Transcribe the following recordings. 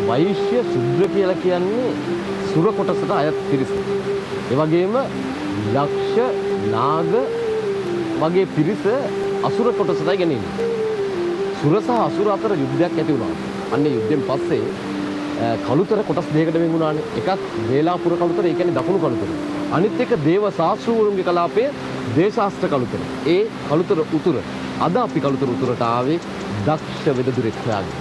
වෛශ්‍ය ශුද්‍ර කියලා කියන්නේ සුර කොටසට අයත් පිරිස. ඒ වගේම යක්ෂ නාග වගේ පිරිස අසුර කොටසටයි ගෙනෙන්නේ. සුර සහ අසුර අතර යුද්ධයක් ඇති වුණා. අන්නේ යුද්ධයෙන් පස්සේ කළුතර කොටස් දෙකකට වෙන් වුණානේ. එකක් වේලාපුර කළුතර, ඒ කියන්නේ දකුණු කළුතර. අනිත් එක දේව ශාස්ත්‍රවරුන්ගේ කලාපයේ දේශාස්ත්‍ර කළුතර. ඒ කළුතර උතුර. අද අපි කළුතර උතුරට ආවේ දක්ෂ වෙදදුරෙක් හොයාගෙන.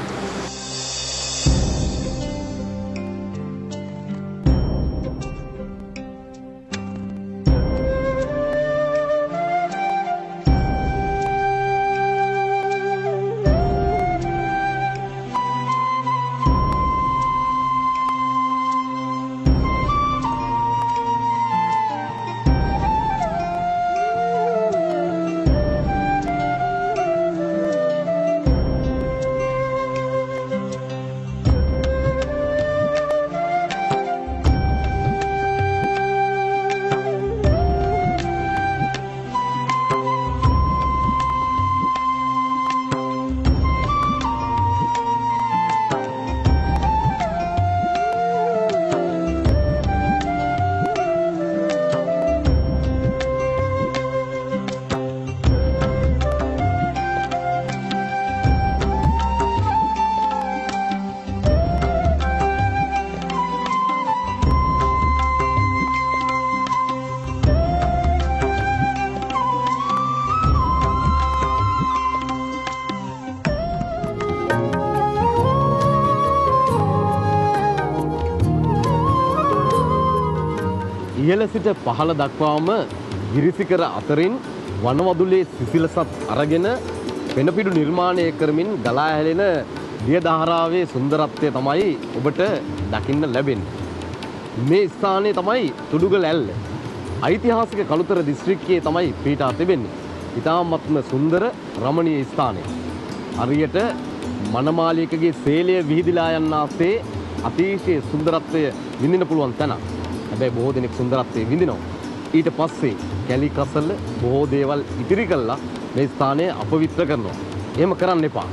ඉහළ සිට පහළ දක්වාම ගිරිසිකර අතරින් වනවදුලේ සිසිලසත් අරගෙන වෙනපිඩු නිර්මාණය කරමින් ගලා හැලෙන දියදහරාවේ සුන්දරත්වය තමයි ඔබට දකින්න ලැබෙන්නේ. මේ ස්ථානයේ තමයි තුඩුගල ඇල්ල. ඓතිහාසික කළුතර දිස්ත්‍රික්කයේ තමයි පිහිටා තිබෙන්නේ. ඉතාමත්ම සුන්දර රමණීය ස්ථානය. හරියට මනමාලියකගේ සේලය විහිදිලා යන්නාසේ අතිශය සුන්දරත්වය විඳින්න පුළුවන් තැන. හැබැයි බොහෝ දෙනෙක් සුන්දරත්වයේ විඳිනවා. ඊට පස්සේ කැලි කසල බොහෝ දේවල් ඉතිරි කළා මේ ස්ථානය අපවිත්‍ර කරනවා. එහෙම කරන්න එපා.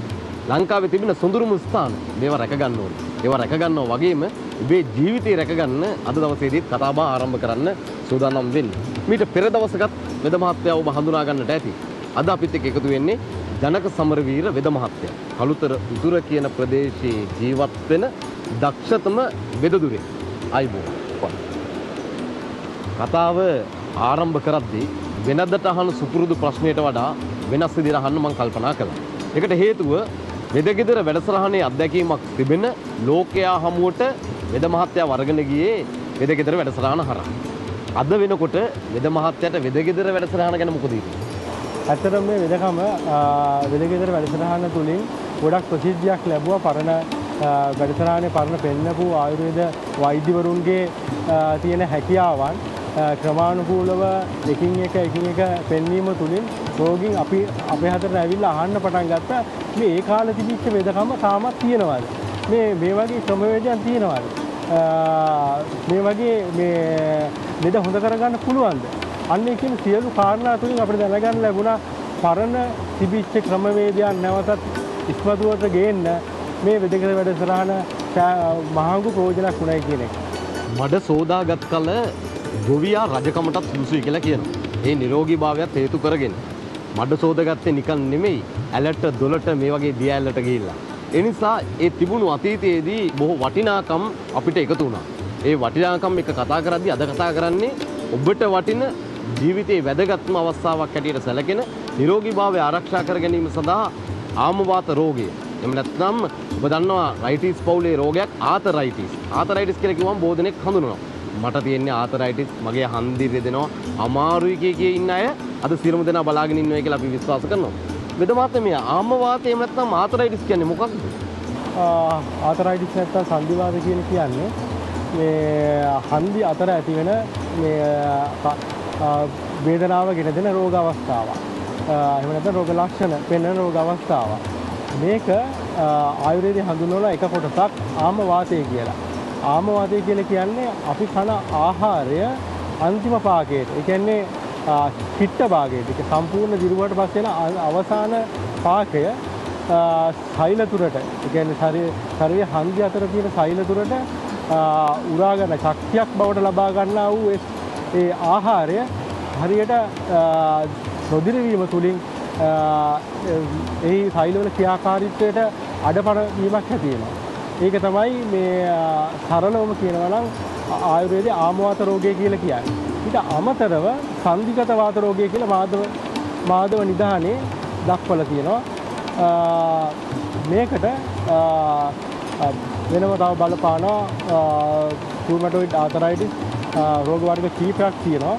ලංකාවේ තිබෙන සොඳුරුම ස්ථාන මේවා රැක ගන්න ඕනේ. ඒවා රැක ගන්නවා වගේම ඔබේ ජීවිතේ රැක ගන්න අද දවසේදී කතාබහ ආරම්භ කරන්න සූදානම් වෙන්න. මීට පෙර දවසකත් වෙද මහත්තයා ඔබ හඳුනා ගන්නට ඇති. අද අපිත් එක්ක එකතු වෙන්නේ ජනක සමරවීර වෙද මහත්තයා. කළුතර උතුර කියන ප්‍රදේශයේ ජීවත් වෙන දක්ෂතම වෙදදුරේ. අයිබෝ. කතාව ආරම්භ කරද්දී වෙනදට අහන සුපුරුදු ප්‍රශ්නයට වඩා වෙනස් විදිහට අහන්න මම කල්පනා කළා. ඒකට හේතුව වෙදගෙදර වැඩසටහනේ අත්දැකීමක් තිබෙන ලෝකයා හමුවට වෙද මහත්තයා වරගෙන ගියේ වෙදගෙදර වැඩසටහන හරහා. අද වෙනකොට වෙද මහත්තයාට වෙදගෙදර වැඩසටහන ගැන මොකද හිතෙන්නේ? ඇත්තටම මේ වෙදකම වෙදගෙදර වැඩසටහන තුලින් ගොඩක් ප්‍රසිද්ධියක් ලැබුවා. පරණ වැඩසටහනේ පරණ පෙන්නපු ආයුර්වේද වෛද්‍යවරුන්ගේ තියෙන හැකියාවන් ක්‍රමානුකූලව එකින් එක පෙන්වීම තුලින් රෝගීන් අපේ හතරට ඇවිල්ලා අහන්න පටන් ගත්තා මේ ඒ කාලේ තිබිච්ච වෙදකම තාමත් තියෙනවද? මේ වගේ ක්‍රමවේදයන් තියෙනවද? මේ වගේ වෙද හොඳ කරගන්න පුළුවන්ද? අන්න ඒ කියන සියලු කාරණා තුලින් අපිට දැනගන්න ලැබුණා පරණ තිබිච්ච ක්‍රමවේදයන් නැවතත් ඉස්මතුවට ගේන්න මේ වෙදකම වැඩසටහන මහඟු ප්‍රයෝජනක් උනායි කියන එක. මඩ සෝදාගත් කල ගොවියා රජකමටත් සුදුසුයි කියලා කියනවා. ඒ නිරෝගීභාවයත් හේතු කරගෙන මඩ සෝදාගත්තේ නිකන් නෙමෙයි ඇලට දොලට මේ වගේ දිය ඇලට ගිහිල්ලා. ඒ නිසා ඒ තිබුණු අතීතයේදී බොහෝ වටිනාකම් අපිට එකතු වුණා. ඒ වටිනාකම් එක කතා කරද්දී අද කතා කරන්නේ ඔබට වටින ජීවිතයේ වැදගත්ම අවස්ථාවක් හැටියට සැලකෙන නිරෝගීභාවය ආරක්ෂා කර ගැනීම සඳහා ආමවාත රෝගය. එහෙම නැත්නම් ඔබ දන්නවා රයිටිස් පවුලේ රෝගයක් ආතරයිටිස්. ආතරයිටිස් කියලා කිව්වම බොහෝ දෙනෙක් හඳුනනවා. මට තියෙන්නේ ආතරයිටිස්, මගේ හන්දි රෙදෙනවා, අමාරුයි කිය ඉන්න අය අද සියලුම දෙනා බලාගෙන ඉන්නවා කියලා අපි විශ්වාස කරනවා. වෙද මාත්‍රේ මේ ආමවාතය එහෙම නැත්නම් ආතරයිටිස් කියන්නේ මොකක්ද? ආතරයිටිස් නැත්නම් සන්ධිවාත කියන්නේ මේ හන්දි අතර ඇති වෙන මේ වේදනාව ගෙන දෙන රෝග අවස්ථාවක්. එහෙම නැත්නම් රෝග ලක්ෂණ පෙන්වන රෝග අවස්ථාවක්. මේක ආයුර්වේදයේ හඳුන්වන එක කොටසක් ආම වාතය කියලා. ආම වාතය කියලා කියන්නේ අපි කන ආහාරය අන්තිම පාකයට. ඒ කියන්නේ පිට්ට භාගයට. ඒක සම්පූර්ණ දිරුවට පස්සේ යන අවසාන පාකය සෛල තුරට, ඒ කියන්නේ ශරීරයේ හන්දි අතර තියෙන සෛල තුරට උරා ගන්න ශක්තියක් බවට ලබා ගන්නා වූ ඒ ආහාරය හරියට නොදිරවීම තුලින් එහි සෛලවල ක්‍රියාකාරීත්වයට අඩපණ වීමක් ඇති වෙනවා. ඒක තමයි මේ සරලවම කියනවා නම් ආයුර්වේදයේ ආමවාත රෝගය කියලා කියන්නේ. ඊට අමතරව සන්ධිගත වාත රෝගය කියලා මාධව නිධානයේ දක්වලා තියෙනවා. මේකට වෙනම තව බලපානවා රුමටොයිඩ් ආතරයිටිස් රෝග වර්ග කීපයක් තියෙනවා.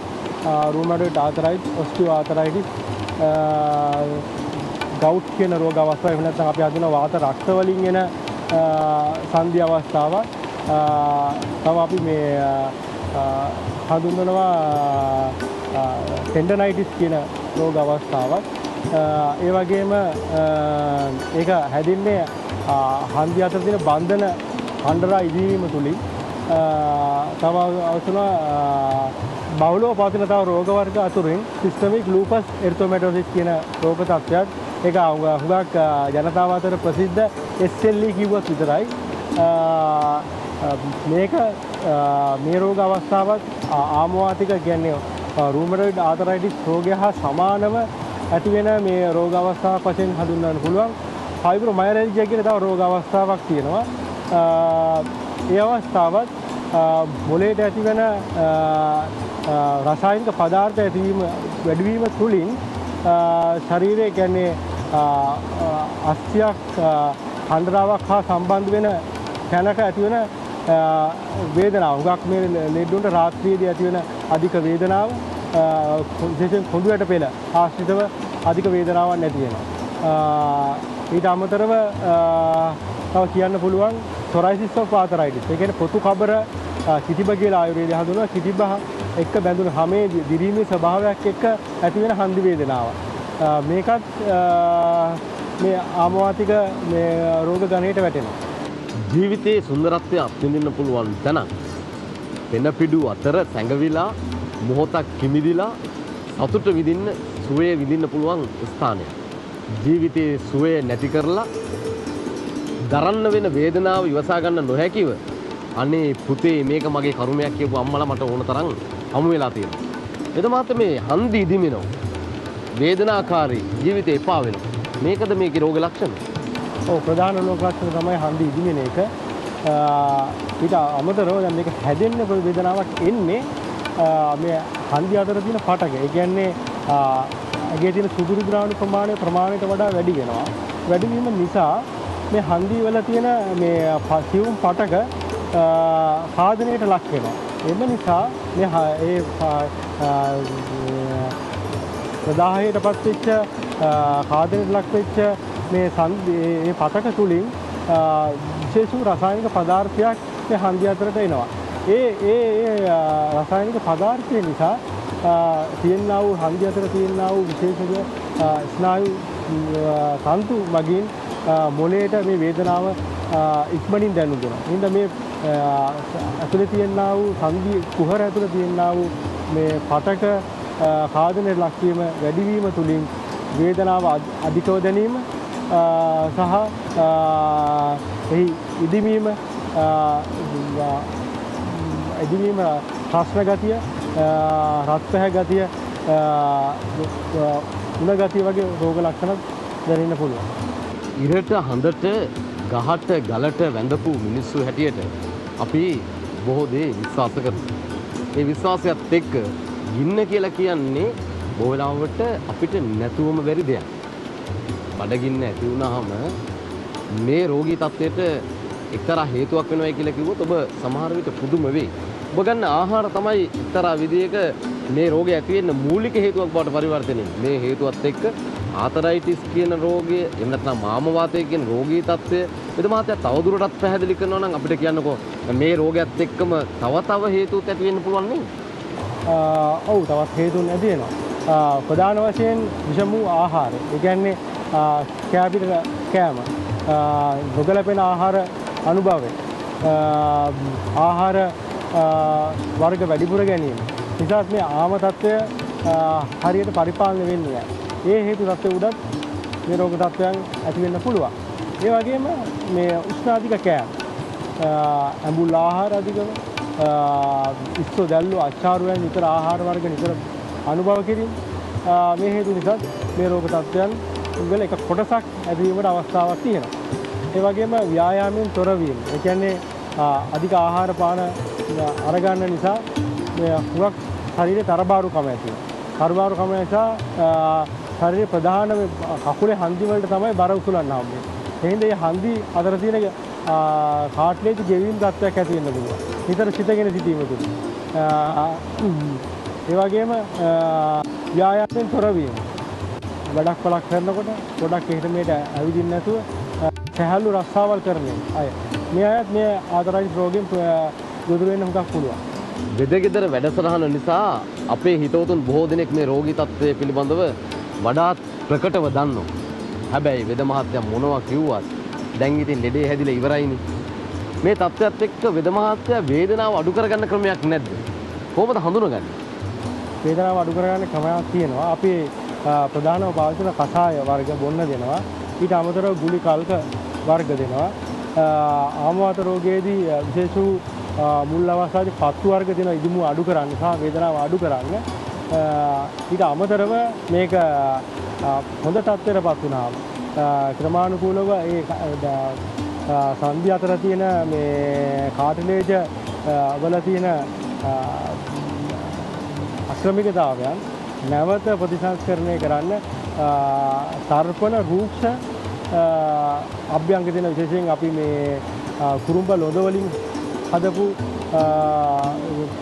රුමටොයිඩ් ආතරයිටිස්, ඔස්ටියෝ ආතරයිටිස්, ගවුට් කියන රෝග අවස්ථාව, එහෙම නැත්නම් අපි හඳුනන වාත රක්ත වලින් එන සංධි අවස්ථාවක්. තව අපි මේ හඳුන්වනවා ටෙන්ඩනයිටිස් කියන රෝග අවස්ථාවක්. ඒ වගේම ඒක හැදින්නේ හන්දි අතර තියෙන බන්ධන හඬරා ඉදීම තුලින්. තව අවසන බහුලව පවතින තව රෝග වර්ග අතුරින් සිස්ටමික් ලූපස් එරිතොමැටොසිස් කියන රෝග තත්ත්වයක්. ඒක හුඟක් ජනතාව අතර ප්‍රසිද්ධ SLE කිව්වත් විතරයි. මේක මේ රෝග අවස්ථාවත් ආමවාතික කියන්නේ රුමටොයිඩ් ආතරයිටිස් රෝගය හා සමානව ඇති වෙන මේ රෝග අවස්ථාවක් වශයෙන් හඳුන්වන්න පුළුවන්. ෆයිබ්‍රොමයලජියා කියන තව රෝග අවස්ථාවක් තියෙනවා. ඒ අවස්ථාවත් මොළයට ඇතිවන රසායනික පදාර්ථ ඇතිවීම වැඩිවීම තුළින් ශරීරයේ කියන්නේ අස්ථියක් හඬරාවක් හා සම්බන්ධ වෙන තැනක ඇතිවන වේදනාව. හුඟක් මේ ලෙඩුන්ට රාත්‍රියේදී ඇතිවන අධික වේදනාව විශේෂයෙන් කොඳු යට පෙළ ආශ්‍රිතව අධික වේදනාවක් නැති වෙනවා. ඊට අමතරව තව කියන්න පුළුවන් සොරයිසිස් ඔෆ් ආතරයිටිස්. ඒ කියන්නේ පොතු කබර කිතිබ කියලා ආයුර්වේදයේ හඳුන්වන කිතිබ එක්ක බැඳුණු හැමේ දිරීමේ ස්වභාවයක් එක්ක ඇති වෙන හන්දි වේදනාව. මේකත් මේ ආමවාතික මේ රෝග ගණයට වැටෙනවා. ජීවිතයේ සුන්දරත්වය අත්විඳින්න පුළුවන් තැනක්. පෙනපිඩු අතර සැඟවිලා මොහොතක් කිමිදිලා සතුට විඳින්න, සුවය විඳින්න පුළුවන් ස්ථානයක්. ජීවිතයේ සුවය නැති කරලා දරන්න වෙන වේදනාව ඉවසා ගන්න නොහැකිව අනේ පුතේ මේක මගේ කරුණයක් කියපු අම්මලා මට ඕන තරම් හමු වෙලා තියෙනවා. එතමාත් මේ හන්දි ඉදිමිනෝ වේදනාකාරී ජීවිතේ එපා වෙනවා. මේකද මේකේ රෝග ලක්ෂණ? ඔව්, ප්‍රධාන රෝග ලක්ෂණ තමයි හන්දි ඉදිමින එක. ඊට අමතරව දැන් මේක හැදෙන්න වේදනාවක් එන්නේ මේ හන්දි අතර තියෙන පටක. ඒ කියන්නේ ඇගේ තියෙන සුදුරු ද්‍රාවණ ප්‍රමාණයට වඩා වැඩි වෙනවා. වැඩි වීම නිසා මේ හන්දි වල තියෙන මේ සියුම් පටක සාධනයට ලක් වෙනවා. එම නිසා මේ ඒ ප්‍රදාහයටපත් වෙච්ච සාධනයට ලක් වෙච්ච මේ පටක තුලින් විශේෂ රසායනික පදාර්ථයක් මේ හන්දි අතරට එනවා. ඒ රසායනික පදාර්ථය නිසා තියෙනා වූ හන්දි අතර තියෙනා වූ විශේෂ ස්නායු තන්තු මගින් මොළයට මේ වේදනාව ඉක්මනින් දැනුනවා. එහෙනම් මේ ඇතුලේ තියෙනා වූ සංදි කුහර ඇතුලේ තියෙනා වූ මේ පටක කාදනයේ ලක්වීම වැඩිවීම තුලින් වේදනාව අධිකව දැනීම සහ එහි ඉදිමීම ප්‍රශ්න ගතිය, රත්පැහැ ගතිය, උණ ගතිය වගේ රෝග ලක්ෂණ දැනෙන්න පුළුවන්. ඉරට හඳට ගහට ගලට වැඳපු මිනිස්සු හැටියට අපි බොහෝ දේ විශ්වාස කරනවා. ඒ විශ්වාසයත් එක්ක ගින්න කියලා කියන්නේ බොහෝ වෙලාවට අපිට නැතුවම බැරි දෙයක්. බඩගින්න ඇති වුණාම මේ රෝගී තත්ත්වයට එක්තරා හේතුවක් වෙනවා කියලා කිව්වොත් ඔබ සමහර විට පුදුම වෙයි. ඔබ ගන්න ආහාර තමයි එක්තරා විදියක මේ රෝගය ඇති වෙන්න මූලික හේතුවක් බවට පරිවර්තනය වෙන්නේ. මේ හේතුවත් එක්ක ආතරයිටිස් කියන රෝගය, එහෙම නැත්නම් මාම වාතය කියන රෝගී තත්ත්වය මෙද මාත්‍යා තවදුරටත් පැහැදිලි කරනවා නම් අපිට කියන්නකෝ මේ රෝගයත් එක්කම තව හේතුත් ඇති වෙන්න පුළුවන් නේද? ඔව්, තවත් හේතුන් ඇති වෙනවා. ප්‍රධාන වශයෙන් විෂම වූ ආහාර. ඒ කියන්නේ කැපිට කෑම, නොගැලපෙන ආහාර අනුභවය, ආහාර වර්ග වැඩිපුර ගැනීම නිසා මේ ආම තත්ත්වය හරියට පරිපාලනය වෙන්නේ නැහැ. ඒ හේතු තත්ත්වය උඩත් මේ රෝග තත්ත්වයන් ඇති වෙන්න පුළුවන්. ඒ වගේම මේ උෂ්ණ අධික කෑම, ඇඹුල් ආහාර අධිකව, ඉස්සෝ දැල්ලු අච්චාරු වැනි නිතර ආහාර වර්ග නිතර අනුභව කිරීම මේ හේතු නිසා මේ රෝග තත්ත්වයන් වල එක කොටසක් ඇතිවීමට අවස්ථාවක් තියෙනවා. ඒ වගේම ව්‍යායාමයෙන් තොර වීම. ඒ කියන්නේ අධික ආහාර පාන අරගන්න නිසා හුඟක් ශරීරයේ තරබාරුකම ඇති වෙනවා. තරබාරුකම නිසා ශරීරයේ ප්‍රධාන කකුලේ හන්දි වලට තමයි බර උතුලන්න හම්බෙන්නේ. එහෙනම් මේ හන්දි අතර තියෙන කාට්ලේජ් ගෙවීම් තත්ත්වයක් ඇති වෙන්න පුළුවන්. නිතර සිතගෙන සිටීම තුළ. ඒ වගේම ව්‍යායාමයෙන් තොර වීම. වැඩක් පළක් කරනකොට ගොඩක් එහෙට මෙහෙට ඇවිදින්න නැතුව සැහැල්ලු රස්සාවල් කරන අය. මේ අයත් මේ ආතරයිටිස් රෝගයෙන් ගොදුරු වෙන්න හුඟක් පුළුවන්. වෙදගෙදර වැඩසටහන නිසා අපේ හිතවතුන් බොහෝ දෙනෙක් මේ රෝගී තත්ත්වය පිළිබඳව වඩාත් ප්‍රකටව දන්නවා. හැබැයි වෙද මහත්තයා මොනවා කිව්වත් දැන් ඉතින් ලෙඩේ හැදිලා ඉවරයිනේ. මේ තත්ත්වයට එක්ක වෙද මහත්තයා වේදනාව අඩු කරගන්න ක්‍රමයක් නැද්ද? කොහොමද හඳුනගන්නේ? වේදනාව අඩු කරගන්න ක්‍රමයක් තියෙනවා. අපි ප්‍රධානව පාවිච්චි කරන කසාය වර්ග බොන්න දෙනවා. ඊට අමතරව ගුලි කල්ක වර්ග දෙනවා. ආමවාත රෝගයේදී විශේෂ වූ මුල් අවස්ථාවේ පත්තු වර්ග දෙනවා ඉදුම අඩු කරන්න සහ වේදනාව අඩු කරන්න. ඊට අමතරව මේක හොඳ තත්ත්වයකටපත් වුණාම ක්‍රමානුකූලව ඒ සංදි අතර තියෙන මේ කාටිලේජ් වල තියෙන අක්‍රමිකතාවයන් නැවත ප්‍රතිසංස්කරණය කරන්න තර්පණ රූක්ෂ අභ්‍යංග දෙන විශේෂයෙන් අපි මේ කුරුම්බ ලොඳ වලින් හදපු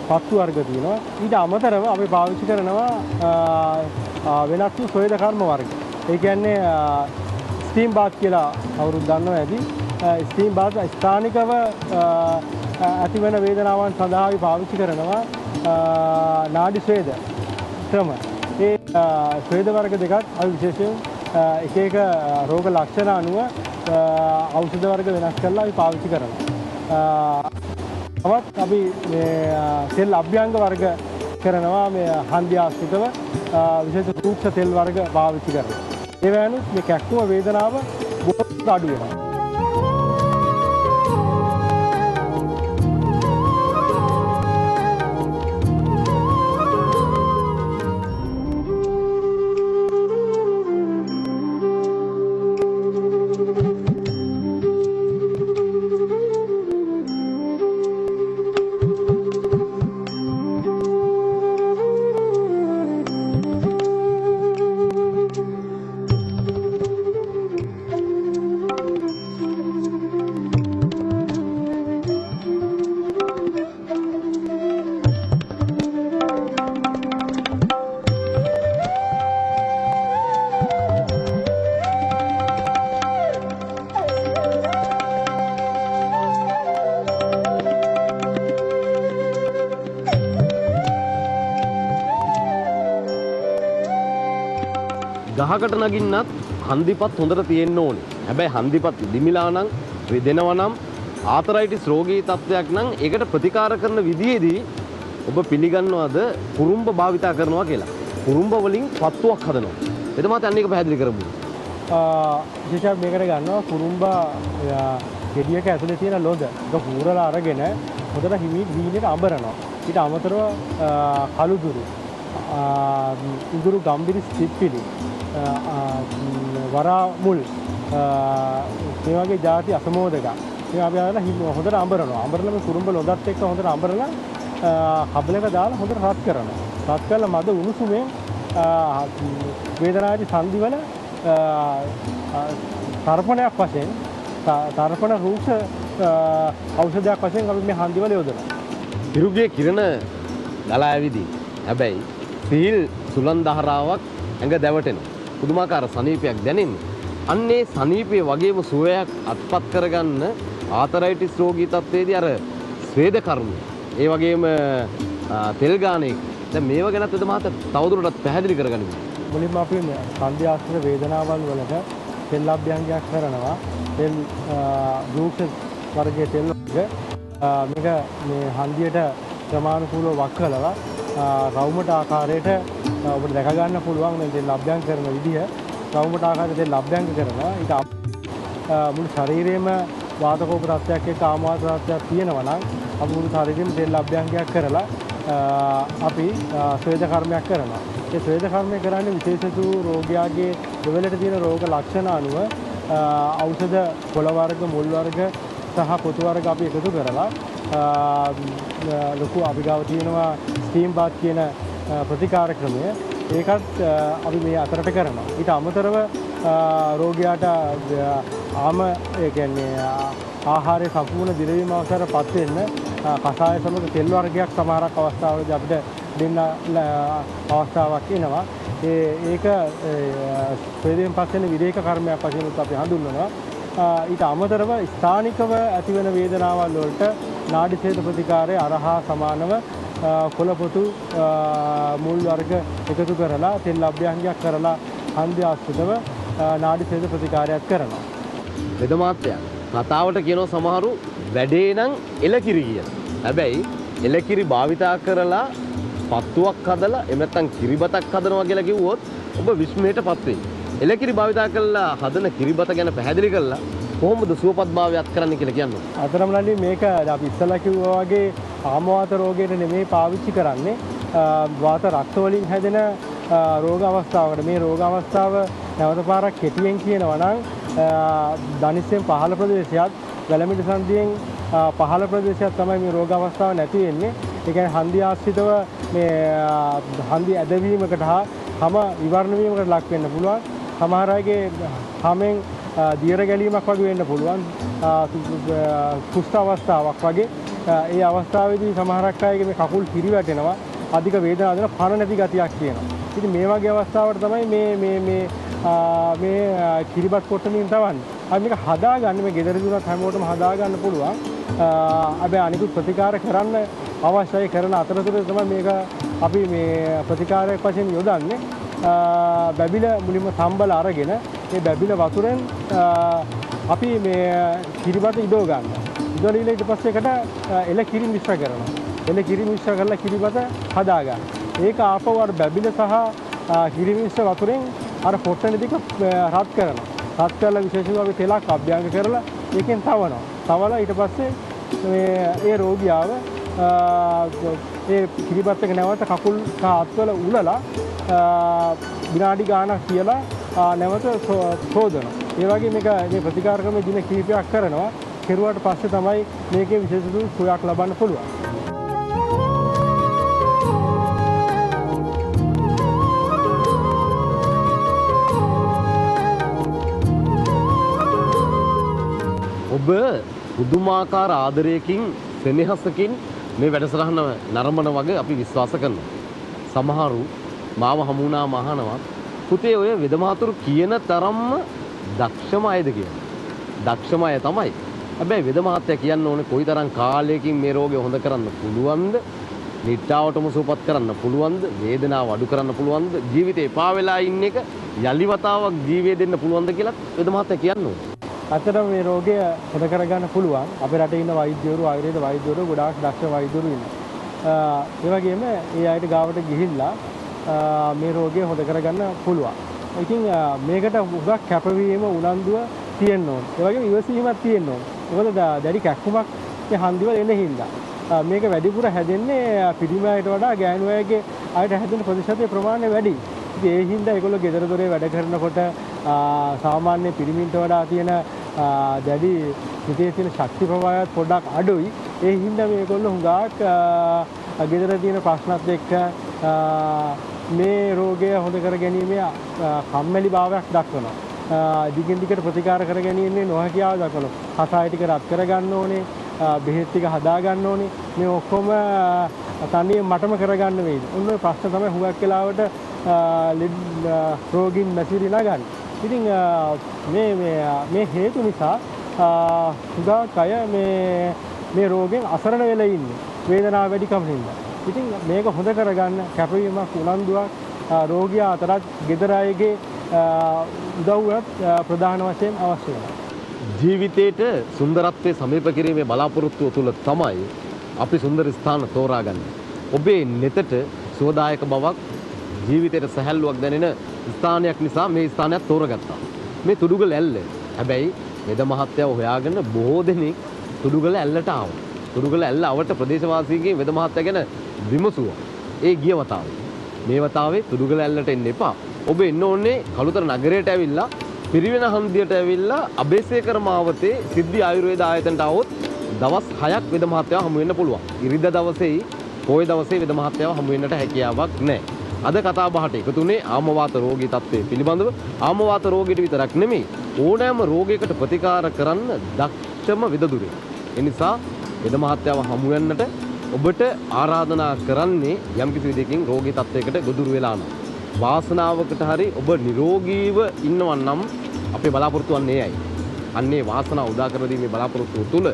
පත්තු වර්ග තියෙනවා. ඊට අමතරව අපි පාවිච්චි කරනවා වෙනත් වූ ස්වේද කර්ම වර්ග. ඒ කියන්නේ ස්ටීම් බාත් කියලා කවුරුත් දන්නවා ඇති. ස්ටීම් බාත් ස්ථානිකව ඇතිවන වේදනාවන් සඳහා අපි පාවිච්චි කරනවා නාඩි ස්වේද ක්‍රම. ඒ ස්වේද වර්ග දෙකක් අපි විශේෂයෙන් එක එක රෝග ලක්ෂණ අනුව ඖෂධ වර්ග වෙනස් කරලා අපි පාවිච්චි කරනවා. තවත් අපි තෙල් අභ්‍යංග වර්ග කරනවා මේ හන්දි ආශ්‍රිතව විශේෂ රූක්ෂ තෙල් වර්ග පාවිච්චි කරනවා. ඒ වගේම මේ කැක්කුම වේදනාව බොහෝ අඩු වෙනවා. ගහකට නගින්නත් හන්දිපත් හොඳට තියෙන්න ඕනේ. හැබැයි හන්දිපත් ඉදිමිලා නම් රිදෙනවා නම් ආතරයිටිස් රෝගී තත්ත්වයක් නම් ඒකට ප්‍රතිකාර කරන විදිහේදී ඔබ පිළිගන්නවද කුරුම්බ භාවිතා කරනවා කියලා? කුරුම්බ වලින් පත්තුවක් හදනවා. එතන මාත් අන්න එක පැහැදිලි කරමු. විශේෂයෙන් මේකට ගන්නවා කුරුම්බ ගෙඩියක ඇතුලේ තියෙන ලොඳ. ඒක හූරලා අරගෙන හොඳට හීනෙට අඹරනවා. ඊට අමතරව කළුදුරු ඉඳුරු ගම්බිරිස් පිප්පිලි වරා මුල් මේ වගේ ಜಾති අසමෝදක මේ අපි අරලා හොඳට අඹරනවා. අඹරලා මේ කුරුම්බ ලොඳත් එක්ක හොඳට අඹරලා කබලක දාලා හොඳට රත් කරනවා. රත් කරලා මද උණුසුමෙන් වේදනාදී සංදිවල තර්පණයක් වශයෙන් තර්පණ රූක්ෂ ඖෂධයක් වශයෙන් අපි මේ හන්දිවල යොදනවා. ඉරුගේ කිරණ ගලා ඇවිදී. හැබැයි සීල් සුලන් දහරාවක් ඇඟ දැවටෙනවා. පුදුමාකාර සනීපයක් දැනෙන්නේ. අන්නේ සනීපයේ වගේම සුවයක් අත්පත් කරගන්න ආතරයිටිස් රෝගී තත්ත්වයේදී අර ස්වේද කර්ම ඒ වගේම තෙල් ගානේ දැන් මේව ගැනත් එද මහත තවදුරටත් පැහැදිලි කරගනිමු. මුලින්ම අපි සංධි ආශ්‍රිත වේදනාවල් වලට තෙල් අභ්‍යංගයක් කරනවා. තෙල් රූක්ෂ වර්ගයේ තෙල් වර්ග මේක මේ හන්දියට ක්‍රමානුකූලව වක්කලවා රවුමට ආකාරයට ඔබට දැක ගන්න පුළුවන් මේ තෙල් අභ්‍යංග කරන විදිහ. ගවුමට ආකාරයට තෙල් අභ්‍යංග කරනවා. ඊට මුළු ශරීරයේම වාත කෝප තත්ත්වයක් එක්ක ආමාශ තත්ත්වයක් තියෙනවා නම් අපි මුළු ශරීරෙම තෙල් අභ්‍යංගයක් කරලා අපි ස්වේද කර්මයක් කරනවා. ඒ ස්වේද කර්මය කරන්නේ විශේෂිත රෝගියාගේ දෙවලට තියෙන රෝග ලක්ෂණ අනුව ඖෂධ පොළ වර්ග, මුල් වර්ග සහ පොතු වර්ග අපි එකතු කරලා ලොකු අපි ගාව තියෙනවා ස්ටීම් බාත් කියන ප්‍රතිකාර ක්‍රමය. ඒකත් අපි මේ අතරට කරනවා. ඊට අමතරව රෝගියාට ඒ කියන්නේ ආහාරයේ සම්පූර්ණ දිරවීම අවස්ථාවටපත් වෙන්න කසාය සමග තෙල් වර්ගයක් සමහරක් අවස්ථාවලදී අපිට දෙන්න අවස්ථාවක් එනවා. ඒක ස්වේදයෙන් පස්සේ විරේක කර්මයක් වශයෙන් අපි හඳුන්වනවා. ඊට අමතරව ස්ථානිකව ඇතිවන වේදනාවල් වලට නාඩි ඡේද ප්‍රතිකාරයේ අරහා සමානව කොළපොතු මුල් වර්ග එකතු කරලා තෙල් අභ්‍යංගයක් කරලා හන්දි ආශ්‍රිතව නාඩි ඡේද ප්‍රතිකාරයක් කරනවා. වෙද මාත්‍යා කතාවට කියනවා සමහරු වැඩේ නම් එලකිරි කියලා. හැබැයි එලකිරි භාවිතා කරලා පත්තුවක් හදලා එහෙම නැත්නම් කිරිබතක් හදනවා කියලා කිව්වොත් ඔබ විස්මයටපත් වෙයි. එලකිරි භාවිතා කරලා හදන කිරිබත ගැන පැහැදිලි කරලා කොහොමද සුවපත්භාවයත් කරන්න කියලා කියන්නේ. අතරමලන්නේ මේක අපි ඉස්සලා කිව්වා වගේ ආමවාත රෝගයට නෙමෙයි පාවිච්චි කරන්නේ. වාත රක්ත වලින් හැදෙන රෝග අවස්ථාවකට මේ රෝග අවස්ථාව නැවත පාරක් කෙටියෙන් කියනවා නම් ධනිස්සෙන් පහළ ප්‍රදේශයත් වැලමිටි සංදියෙන් පහළ ප්‍රදේශයක් තමයි මේ රෝග අවස්ථාව නැති වෙන්නේ. ඒ කියන්නේ හන්දි ආශ්‍රිතව මේ හන්දි ඇදවීමකට හා හැම විවරණ වීමකට ලක් වෙන්න පුළුවන්. සමහර අයගේ හැමෙන් දියර ගැලීමක් වගේ වෙන්න පුළුවන්. කුෂ්ඨ අවස්ථාවක් වගේ. ඒ අවස්ථාවේදී සමහරක් අයගේ මේ කකුල් පිරිවැටෙනවා. අධික වේදනාවක් දෙන පණ නැති ගතියක් තියෙනවා. ඉතින් මේ වගේ අවස්ථාවට තමයි මේ කිරිබත් කොටමින් තවන්නේ. අපි මේක හදාගන්න මේ ගෙදර දුරත් හැමෝටම හදාගන්න පුළුවන්. හැබැයි අනිකුත් ප්‍රතිකාර කරන්න අවශ්‍යයි කරන අතරතුර තමයි මේක අපි මේ ප්‍රතිකාරයක් වශයෙන් යොදන්නේ. බැබිල මුලින්ම සම්බල අරගෙන මේ බැබිල වතුරෙන් අපි මේ කිරිබත ඉදව ගන්නවා. ඉදවල ඊට පස්සේ ඒකට එල කිරි මිශ්‍ර කරනවා. එල කිරි මිශ්‍ර කරලා කිරිබත හදා ගන්න. ඒක ආපහු අර බැබිල සහ කිරි මිශ්‍ර වතුරෙන් අර පොට්ටන ටික රත් කරනවා. රත් කරලා විශේෂයෙන්ම අපි තෙලක් අභ්‍යංග කරලා ඒකෙන් තවනවා. තවලා ඊට පස්සේ ඒ රෝගියාව ඒ කිරිබත් එක නැවත කකුල් සහ අත්වල උලලා විනාඩි ගාණක් කියලා නැවත සෝදනවා. ඒ වගේ මේ ප්‍රතිකාර ක්‍රම දින කිහිපයක් කරනවා. කෙරුවාට පස්සේ තමයි මේකේ විශේෂ සුවයක් ලබන්න පුළුවන්. ඔබ පුදුමාකාර ආදරයකින් සෙනෙහසකින් මේ වැඩසටහන නරඹන වගේ අපි විශ්වාස කරනවා. සමහරු මාව හමු වුණාම අහනවා පුතේ ඔය වෙදමාතුරු කියන තරම්ම දක්ෂම අයද කියලා. දක්ෂම අය තමයි. හැබැයි වෙදමාත්‍යා කියන්න ඕනේ කොයිතරම් කාලයකින් මේ රෝගය හොඳ කරන්න පුළුවන්ද? නිට්ටාවටම සුවපත් කරන්න පුළුවන්ද? වේදනාව අඩු කරන්න පුළුවන්ද? ජීවිතේ එපා වෙලා ඉන්න එක යලි වතාවක් ජීවේ දෙන්න පුළුවන්ද කියලා වෙදමාත්‍යා කියන්න ඕනේ. අතරම මේ රෝගය හොද කරගන්න පුළුවන්. අපේ රටේ ඉන්න වෛද්‍යවරු, ආයුර්වේද වෛද්‍යවරු ගොඩාක් දක්ෂ වෛද්‍යවරු ඉන්නවා. ඒ වගේම ඒ අයට ගාවට ගිහිල්ලා මේ රෝගය හොද කරගන්න පුළුවන්. ඉතින් මේකට උගක් කැපවීම උනන්දුව තියෙන්න ඕන. ඒ වගේම ඉවසීමක් තියෙන්න ඕන. මොකද දැඩි කැක්කුමක් මේ හන්දිවල එන හින්දා. මේක වැඩිපුර හැදෙන්නේ පිරිමි අයට වඩා ගෑනු අයගේ අයට හැදෙන ප්‍රතිශතයේ ප්‍රමාණය වැඩි. ඉතින් ඒ හින්දා ඒගොල්ලෝ ගෙදර දොරේ වැඩ කරනකොට සාමාන්‍ය පිරිමින්ට වඩා තියෙන දැඩි හිතේ තියෙන ශක්ති ප්‍රවාහයත් පොඩ්ඩක් අඩුයි. ඒ හින්දා මේගොල්ලෝ හුඟක් ගෙදර තියෙන ප්‍රශ්නත් එක්ක මේ රෝගය හොද කර ගැනීමේ කම්මැලි භාවයක් දක්වනවා. දිගින් දිගට ප්‍රතිකාර කර ගැනීමේ නොහැකියාව දක්වනවා. කසාය ටික රත් කර ගන්න ඕනේ, බෙහෙත් ටික හදා ගන්න ඕනේ. මේ ඔක්කොම තනියෙන් මටම කරගන්න වෙයිද? ඔන්න ඔය ප්‍රශ්න තමයි හුඟක් වෙලාවට රෝගීන් නැතිරි නගන්නේ. ඉතින් මේ හේතු නිසා හුඟක් අය මේ රෝගෙන් අසරණ වෙලා ඉන්නේ. වේදනාව වැඩිකම හින්දා. ඉතින් මේක හොඳ කරගන්න කැපවීමක් උනන්දුවක් රෝගියා අතරත් ගෙදර අයගේ උදව්වත් ප්‍රධාන වශයෙන් අවශ්‍ය වෙනවා. ජීවිතේට සුන්දරත්වයේ සමීප කිරීමේ බලාපොරොත්තුව තුළ තමයි අපි සුන්දර ස්ථාන තෝරාගන්නේ. ඔබේ නෙතට සුවදායක බවක්, ජීවිතයට සැහැල්ලුවක් දැනෙන ස්ථානයක් නිසා මේ ස්ථානයක් තෝරගත්තා. මේ තුඩුගල ඇල්ල. හැබැයි වෙද මහත්තයව හොයාගෙන බොහෝ දෙනෙක් තුඩුගල ඇල්ලට ආවා. තුඩුගල ඇල්ල අවට ප්‍රදේශවාසීන්ගෙන් වෙද මහත්තයා ගැන විමසුවා. ඒ ගිය වතාවේ. මේ වතාවේ තුඩුගල ඇල්ලට එන්න එපා. ඔබ එන්න ඕනේ කළුතර නගරයට ඇවිල්ලා පිරිවෙන හන්දියට ඇවිල්ලා අබේසේකර මාවතේ සිද්ධි ආයුර්වේද ආයතනට આવොත් දවස් 6ක් වෙද මහත්තයාව හමු වෙන්න පුළුවන්. ඉරිදා දවසේයි පොය දවසේ වෙද මහත්තයාව හමු වෙන්නට හැකියාවක් නැහැ. අද කතා බහට එකතුනේ ආමවාත රෝගී තත්ත්වය පිළිබඳව. ආමවාත රෝගීට විතරක් නෙමෙයි ඕනෑම රෝගයකට ප්‍රතිකාර කරන්න දක්ෂම වෙදදුරේ. ඒ නිසා වෙද මහත්තයාව හමු වෙන්නට ඔබට ආරාධනා කරන්නේ යම්කිසි විදිහකින් රෝගී තත්ත්වයකට ගොදුරු වෙලා නම්. වාසනාවකට හරි ඔබ නිරෝගීව ඉන්නවන් නම් අපේ බලාපොරොත්තු වන්නේ එයයි. අන්නේ වාසනාව උදා කර දීමේ බලාපොරොත්තුව තුල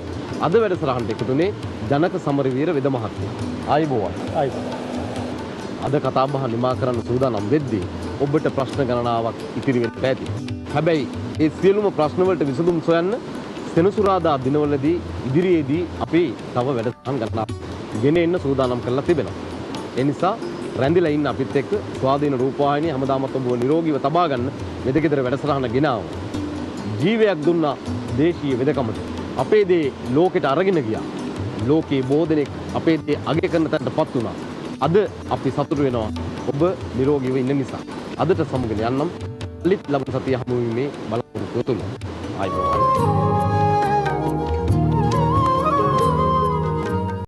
අද වැඩසටහනට එකතුනේ ජනක සමරවීර වෙද මහත්මයා. ආයිබෝවන්. අද කතා බහ නිමා කරන්න සූදානම් වෙද්දී ඔබට ප්‍රශ්න ගණනාවක් ඉතිරි වෙන්න ඇති. හැබැයි ඒ සියලුම ප්‍රශ්න වලට විසඳුම් සොයන්න සෙනසුරාදා දිනවලදී ඉදිරියේදී අපි තව වැඩසටහන් ගණනාවක් ගෙන එන්න සූදානම් කරලා තිබෙනවා. ඒ නිසා රැඳිලා ඉන්න අපිත් එක්ක ස්වාධීන රූපවාහිනිය හැමදාමත් ඔබව නිරෝගීව තබා ගන්න වෙදගෙදර වැඩසටහන ගෙනාව. ජීවයක් දුන්නා දේශීය වෙදකමට. අපේ දේ ලෝකෙට අරගෙන ගියා. ලෝකේ බෝධනෙක් අපේ දේ අගය කරන තැනටපත් වුණා. අද අපි සතුටු වෙනවා ඔබ නිරෝගීව ඉන්න නිසා. අදට සමුගෙන යන්නම් ලිත් ලබන සතිය හමු වීමේ බලාපොරොත්තුව තුල. ආයිබෝවන්.